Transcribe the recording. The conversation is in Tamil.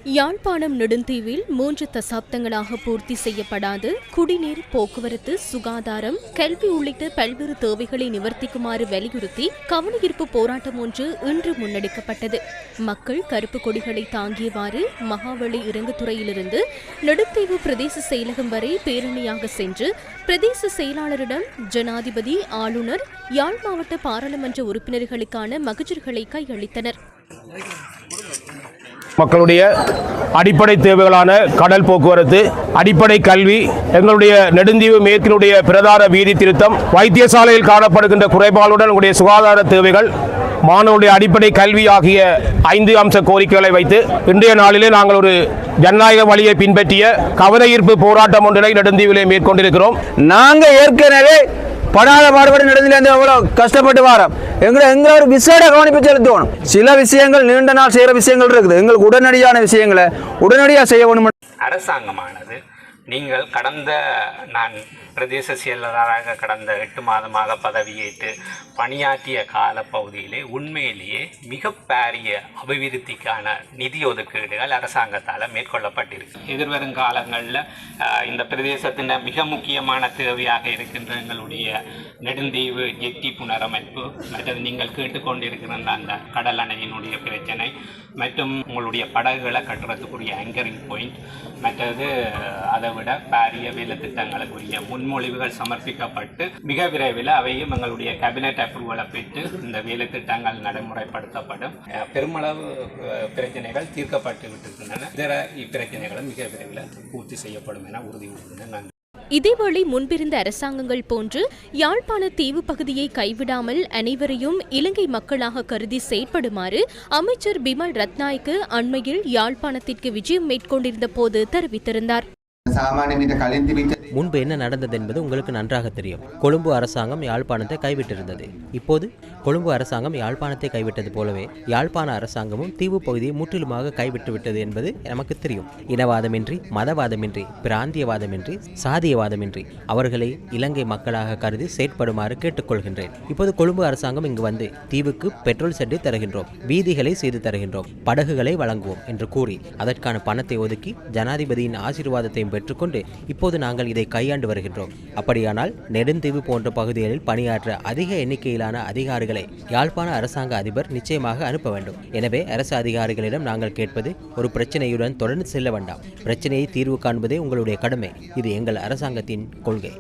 யாழ்ப்பாணம் நெடுந்தீவில் 3 தசாப்தங்களாக பூர்த்தி செய்யப்படாத குடிநீர், போக்குவரத்து, சுகாதாரம், கல்வி உள்ளிட்ட பல்வேறு தேவைகளை நிவர்த்திக்குமாறு வலியுறுத்தி கவனஈர்ப்பு போராட்டம் ஒன்று இன்று முன்னெடுக்கப்பட்டது. மக்கள் கருப்பு கொடிகளை தாங்கியவாறு மகாவலி இறங்குதுறையிலிருந்து நெடுந்தீவு பிரதேச செயலகம் வரை பேரணியாக சென்று பிரதேச செயலாளரிடம் ஜனாதிபதி, ஆளுநர், யாழ் மாவட்ட பாராளுமன்ற உறுப்பினர்களுக்கான மகஜர்களை கையளித்தனர். மக்களுடைய அடிப்படை தேவைகளான கடல் போக்குவரத்து, அடிப்படை கல்வி, எங்களுடைய நெடுந்தீவு மேற்கினுடைய பிரதான வீதி திருத்தம், வைத்தியசாலையில் காணப்படுகின்ற குறைபாடுடன் உங்களுடைய சுகாதார தேவைகள், மாணவருடைய அடிப்படை கல்வி ஆகிய 5 அம்ச கோரிக்கைகளை வைத்து இன்றைய நாளிலே நாங்கள் ஒரு ஜனநாயக வழியை பின்பற்றிய கவனஈர்ப்பு போராட்டம் ஒன்றினை நெடுந்தீவிலே மேற்கொண்டிருக்கிறோம். நாங்கள் ஏற்கனவே படாத பாடுபட்டு நடந்துலேருந்து எவ்வளோ கஷ்டப்பட்டு வரோம். எங்களை ஒரு விசேட கவனிப்பு செலுத்தணும். சில விஷயங்கள் நீண்ட நாள் செய்கிற விஷயங்கள் இருக்குது. எங்களுக்கு உடனடியான விஷயங்களை உடனடியாக செய்ய வேணும். அரசாங்கமானது நீங்கள் நான் பிரதேச செயலராக கடந்த 8 மாதமாக பதவியேற்று பணியாற்றிய காலப்பகுதியிலே உண்மையிலேயே மிக பாரிய அபிவிருத்திக்கான நிதி ஒதுக்கீடுகள் அரசாங்கத்தால் மேற்கொள்ளப்பட்டிருக்கு. எதிர்வரும் காலங்களில் இந்த பிரதேசத்தின் மிக முக்கியமான தேவையாக இருக்கின்ற எங்களுடைய நெடுந்தீவு ஜெட்டி புனரமைப்பு, மற்றது நீங்கள் கேட்டுக்கொண்டிருக்கிற அந்த கடல் அணையினுடைய பிரச்சனை, மற்றும் உங்களுடைய படகுகளை கட்டுறதுக்குரிய ஆங்கரிங் பாயிண்ட், மற்றது அதை விட பாரிய வேலை திட்டங்களுக்குரிய முன்மொழிவுகள் சமர்ப்பிக்கப்பட்டு மிக விரைவில் அவையும் எங்களுடைய கேபினெட் அப்ரூவலை பெற்று இந்த வேலை திட்டங்கள் நடைமுறைப்படுத்தப்படும். பெருமளவு பிரச்சனைகள் தீர்க்கப்பட்டு விட்டிருக்கின்றன. இதர இப்பிரச்சனைகளும் மிக விரைவில் பூர்த்தி செய்யப்படும் என உறுதியுறுத்தினேன். இதேவேளை முன்பிருந்த அரசாங்கங்கள் போன்று யாழ்ப்பாண தீவு பகுதியை கைவிடாமல் அனைவரையும் இலங்கை மக்களாக கருதி செயற்படுமாறு அமைச்சர் பிமல் ரத்நாயக்க அண்மையில் யாழ்ப்பாணத்திற்கு விஜயம் மேற்கொண்டிருந்த போது தெரிவித்திருந்தார். முன்பு என்ன நடந்தது என்பது உங்களுக்கு நன்றாக தெரியும். கொழும்பு அரசாங்கம் யாழ்ப்பாணத்தை கைவிட்டிருந்தது. இப்போது கொழும்பு அரசாங்கம் யாழ்ப்பாணத்தை கைவிட்டது போலவே யாழ்ப்பாண அரசாங்கமும் தீவு பகுதியை முற்றிலுமாக கைவிட்டு விட்டது என்பது நமக்கு தெரியும். இனவாதமின்றி, மதவாதமின்றி, பிராந்தியவாதமின்றி, சாதியவாதமின்றி அவர்களை இலங்கை மக்களாக கருதி செயற்படுமாறு கேட்டுக்கொள்கின்றேன். இப்போது கொழும்பு அரசாங்கம் இங்கு வந்து தீவுக்கு பெட்ரோல் செட்டு தருகின்றோம், வீதிகளை செய்து தருகின்றோம், படகுகளை வழங்குவோம் என்று கூறி அதற்கான பணத்தை ஒதுக்கி ஜனாதிபதியின் ஆசீர்வாதத்தையும் பெற்றுக்கொண்டு இப்போது நாங்கள் இதை கையாண்டு வருகின்றோம். அப்படியானால் நெடுந்தீவு போன்ற பகுதிகளில் பணியாற்ற அதிக எண்ணிக்கையிலான அதிகாரிகளை யாழ்ப்பாண அரசாங்க அதிபர் நிச்சயமாக அனுப்ப வேண்டும். எனவே அரசு அதிகாரிகளிடம் நாங்கள் கேட்பது, ஒரு பிரச்சனையுடன் தொடர்ந்து செல்ல வேண்டாம். பிரச்சனையை தீர்வு காண்பதே உங்களுடைய கடமை. இது எங்கள் அரசாங்கத்தின் கொள்கை.